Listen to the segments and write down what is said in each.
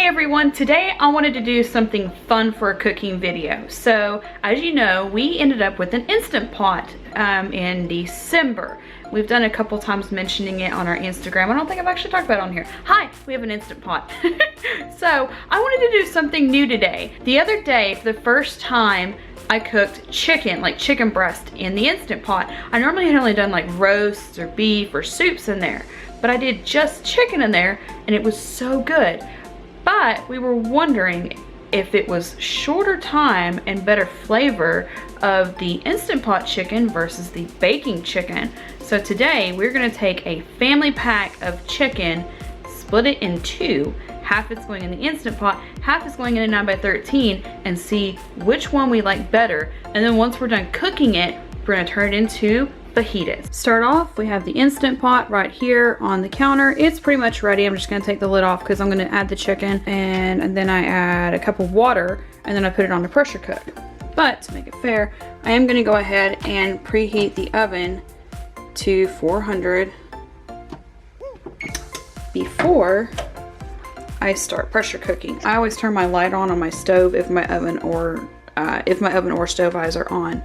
Hey everyone, today I wanted to do something fun for a cooking video. So as you know, we ended up with an Instant Pot in December. We've done a couple times mentioning it on our Instagram. I don't think I've actually talked about it on here. Hi, we have an Instant Pot. So I wanted to do something new today. The other day, for the first time, I cooked chicken, like chicken breast in the Instant Pot. I normally had only done like roasts or beef or soups in there, but I did just chicken in there and it was so good. But we were wondering if it was shorter time and better flavor of the Instant Pot chicken versus the baking chicken. So today we're gonna take a family pack of chicken, split it in two. Half is going in the Instant Pot, half is going in a 9x13, and see which one we like better. And then once we're done cooking it, we're gonna turn it into fajitas. Start off, we have the Instant Pot right here on the counter. It's pretty much ready. I'm just gonna take the lid off because I'm gonna add the chicken, and then I add a cup of water, and then I put it on the pressure cook. But to make it fair, I am gonna go ahead and preheat the oven to 400 before I start pressure cooking. I always turn my light on my stove if my oven or stove eyes are on.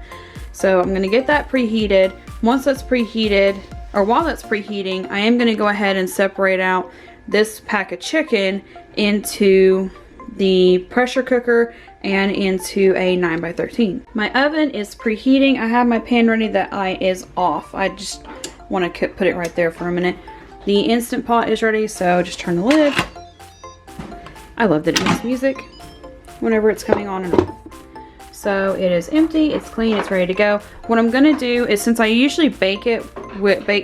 So I'm gonna get that preheated. Once that's preheated, or while that's preheating, I am gonna go ahead and separate out this pack of chicken into the pressure cooker and into a 9x13. My oven is preheating. I have my pan ready that is off. I just wanna put it right there for a minute. The Instant Pot is ready, so just turn the lid. I love that it makes music whenever it's coming on and off. So it is empty, it's clean, it's ready to go. What I'm gonna do is, since I usually bake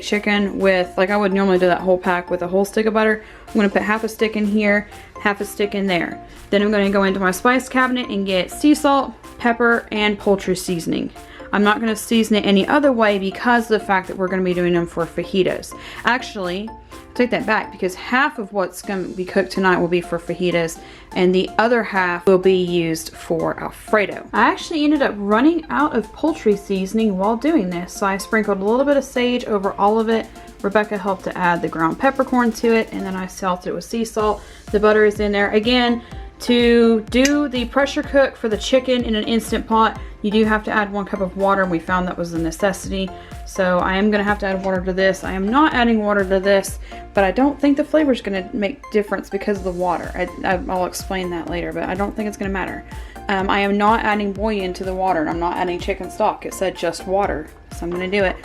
chicken with, like I would normally do that whole pack with a whole stick of butter, I'm gonna put half a stick in here, half a stick in there. Then I'm gonna go into my spice cabinet and get sea salt, pepper, and poultry seasoning. I'm not gonna season it any other way because of the fact that we're gonna be doing them for fajitas. Actually, take that back, because half of what's going to be cooked tonight will be for fajitas and the other half will be used for Alfredo. I actually ended up running out of poultry seasoning while doing this, so I sprinkled a little bit of sage over all of it. Rebecca helped to add the ground peppercorn to it, and then I salted it with sea salt. The butter is in there. Again, to do the pressure cook for the chicken in an Instant Pot, you do have to add 1 cup of water, and we found that was a necessity. So I am gonna have to add water to this. I am not adding water to this, but I don't think the flavor is gonna make difference because of the water. I'll explain that later, but I don't think it's gonna matter. I am not adding bouillon to the water, and I'm not adding chicken stock. It said just water, so I'm gonna do it.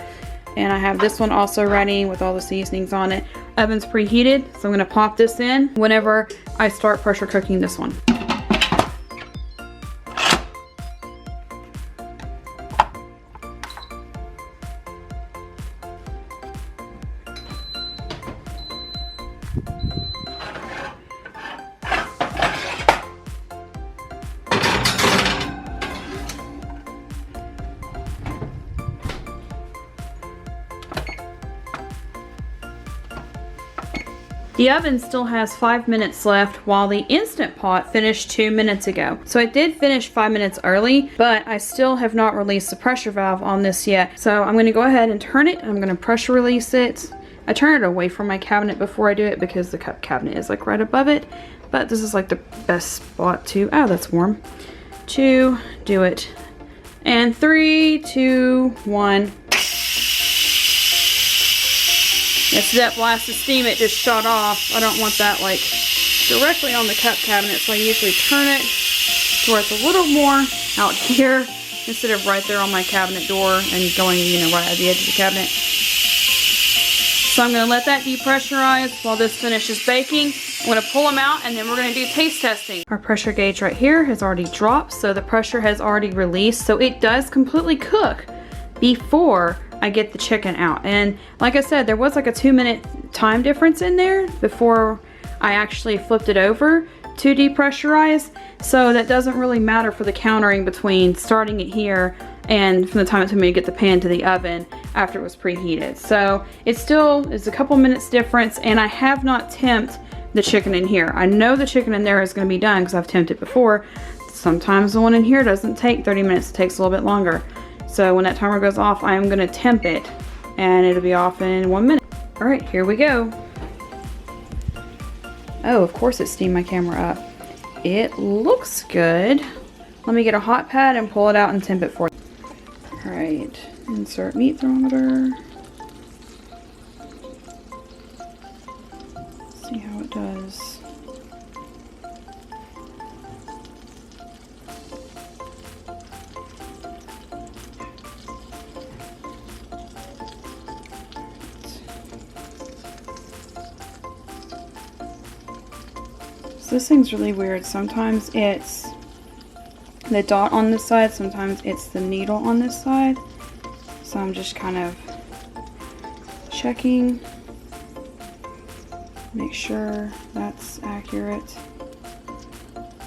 And I have this one also ready with all the seasonings on it. Oven's preheated, so I'm gonna pop this in whenever I start pressure cooking this one. The oven still has 5 minutes left, while the Instant Pot finished 2 minutes ago. So it did finish 5 minutes early, but I still have not released the pressure valve on this yet. So I'm gonna go ahead and turn it. I'm gonna pressure release it. I turn it away from my cabinet before I do it because the cup cabinet is like right above it. But this is like the best spot to, oh, that's warm, to do it. And 3, 2, 1. That's that blast of steam it just shot off. I don't want that like directly on the cup cabinet, so I usually turn it to where it's a little more out here instead of right there on my cabinet door and going, you know, right at the edge of the cabinet. So I'm gonna let that depressurize while this finishes baking. I'm gonna pull them out and then we're gonna do taste testing. Our pressure gauge right here has already dropped, so the pressure has already released, so it does completely cook before I get the chicken out. And like I said, there was like a 2-minute time difference in there before I actually flipped it over to depressurize. So that doesn't really matter for the countering between starting it here and from the time it took me to get the pan to the oven after it was preheated. So it still is a couple minutes difference, and I have not temped the chicken in here. I know the chicken in there is gonna be done because I've temped it before. Sometimes the one in here doesn't take 30 minutes, it takes a little bit longer. So when that timer goes off, I am gonna temp it and it'll be off in 1 minute. All right, here we go. Oh, of course it steamed my camera up. It looks good. Let me get a hot pad and pull it out and temp it for you. All right, insert meat thermometer. See how it does. This thing's really weird. Sometimes it's the dot on this side, sometimes it's the needle on this side. So I'm just kind of checking, make sure that's accurate.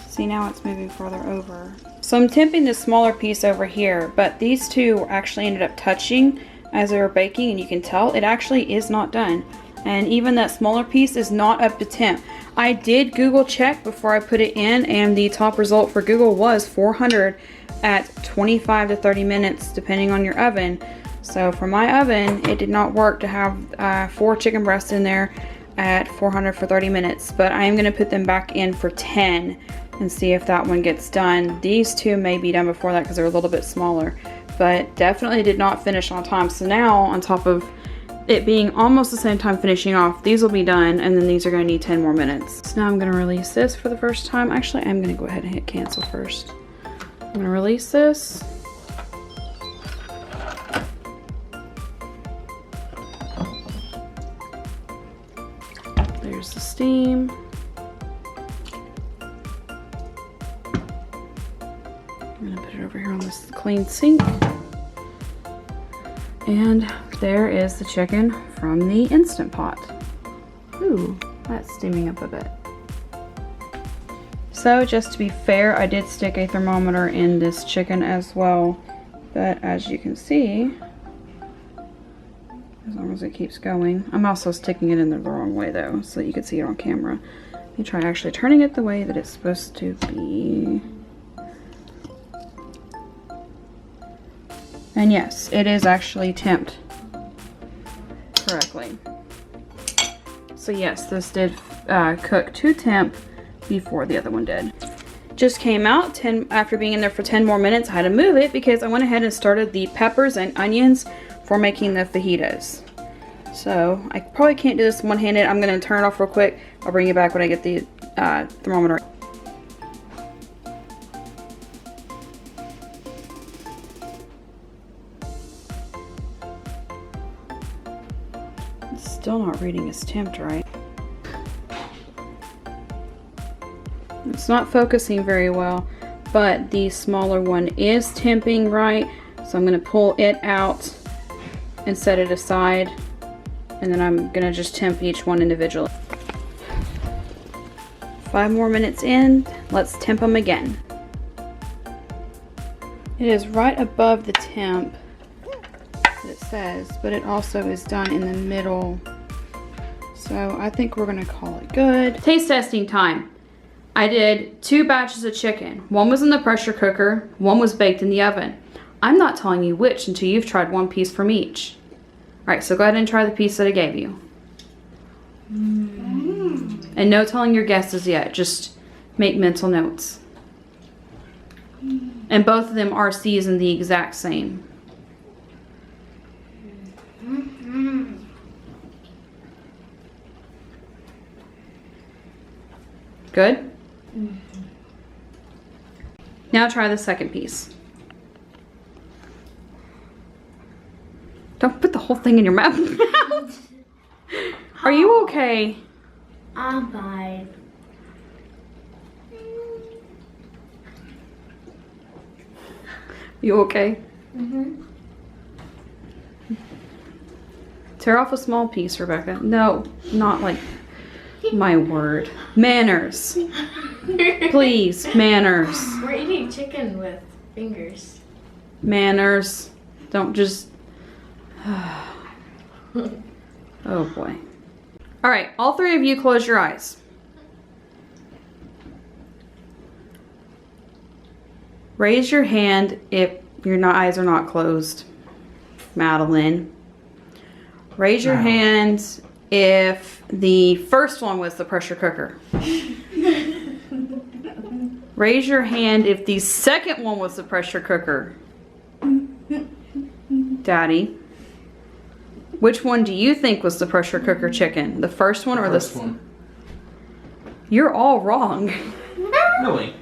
See, now it's moving farther over. So I'm temping this smaller piece over here, but these two actually ended up touching as they were baking, and you can tell it actually is not done. And even that smaller piece is not up to temp. I did Google check before I put it in, and the top result for Google was 400 at 25 to 30 minutes depending on your oven. So for my oven, it did not work to have 4 chicken breasts in there at 400 for 30 minutes, but I am going to put them back in for 10 and see if that one gets done. These two may be done before that because they're a little bit smaller, but definitely did not finish on time. So now, on top of it being almost the same time finishing off, these will be done, and then these are going to need 10 more minutes. So now I'm going to release this for the first time. Actually, I'm going to go ahead and hit cancel first. I'm going to release this. There's the steam. I'm going to put it over here on this clean sink. And there is the chicken from the Instant Pot. Ooh, that's steaming up a bit. So just to be fair, I did stick a thermometer in this chicken as well. But as you can see, as long as it keeps going. I'm also sticking it in the wrong way though, so that you can see it on camera. Let me try actually turning it the way that it's supposed to be. And yes, it is actually temped correctly. So yes, this did cook to temp before the other one did. Just came out after being in there for 10 more minutes. I had to move it because I went ahead and started the peppers and onions for making the fajitas. So I probably can't do this one-handed. I'm going to turn it off real quick. I'll bring you back when I get the thermometer. Still not reading as temped right. It's not focusing very well, but the smaller one is temping right. So I'm going to pull it out and set it aside, and then I'm going to just temp each one individually. 5 more minutes in, let's temp them again. It is right above the temp that it says, but it also is done in the middle. So I think we're gonna call it good. Taste testing time. I did 2 batches of chicken. One was in the pressure cooker, one was baked in the oven. I'm not telling you which until you've tried one piece from each. All right, so go ahead and try the piece that I gave you. And no telling your guesses yet, just make mental notes. And both of them are seasoned the exact same. Good? Now try the second piece. Don't put the whole thing in your mouth. Are you okay? I'm fine. You okay? Mm-hmm. Tear off a small piece, Rebecca. No, not like, my word. Manners. Please, manners. We're eating chicken with fingers. Manners. Don't just... Oh boy. All right, all 3 of you close your eyes. Raise your hand if your eyes are not closed. Madeline. Raise your hand if the first one was the pressure cooker. Raise your hand if the second one was the pressure cooker. Daddy. Which one do you think was the pressure cooker chicken? The first one or the first one? You're all wrong. Really?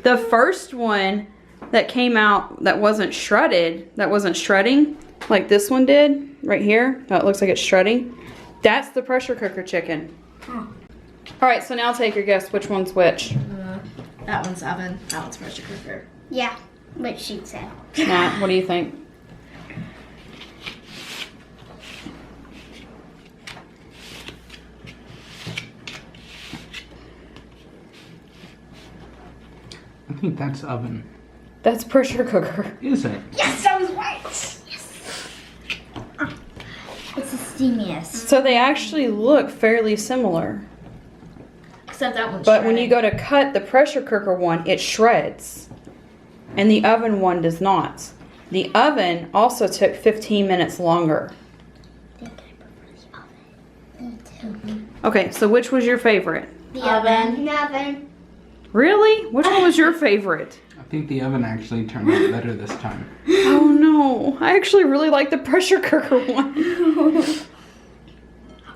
The first one that came out that wasn't shredding, like this one did, right here. That looks like it's shredding. That's the pressure cooker chicken. All right, so now take your guess. Which one's which? That one's oven. That one's pressure cooker. Yeah, what she said. Matt, what do you think? I think that's oven. That's pressure cooker. Is it? Yes, I was right. Yes. It's the steamiest. So they actually look fairly similar. Except that one's But when you go to cut the pressure cooker one, it shreds. And the oven one does not. The oven also took 15 minutes longer. I think I prefer the oven. Me too. Okay, so which was your favorite? The Oven. oven. The oven. Really? Which one was your favorite? I think the oven actually turned out better this time. Oh no, I actually really like the pressure cooker one.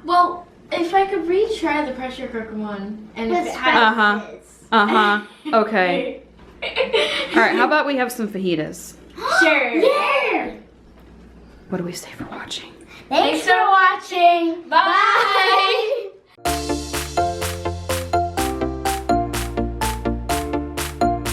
Well, if I could retry the pressure cooker one, and if With it had, Uh-huh. Okay. All right, how about we have some fajitas? sure. Yeah. What do we say for watching? Thanks for watching. Bye.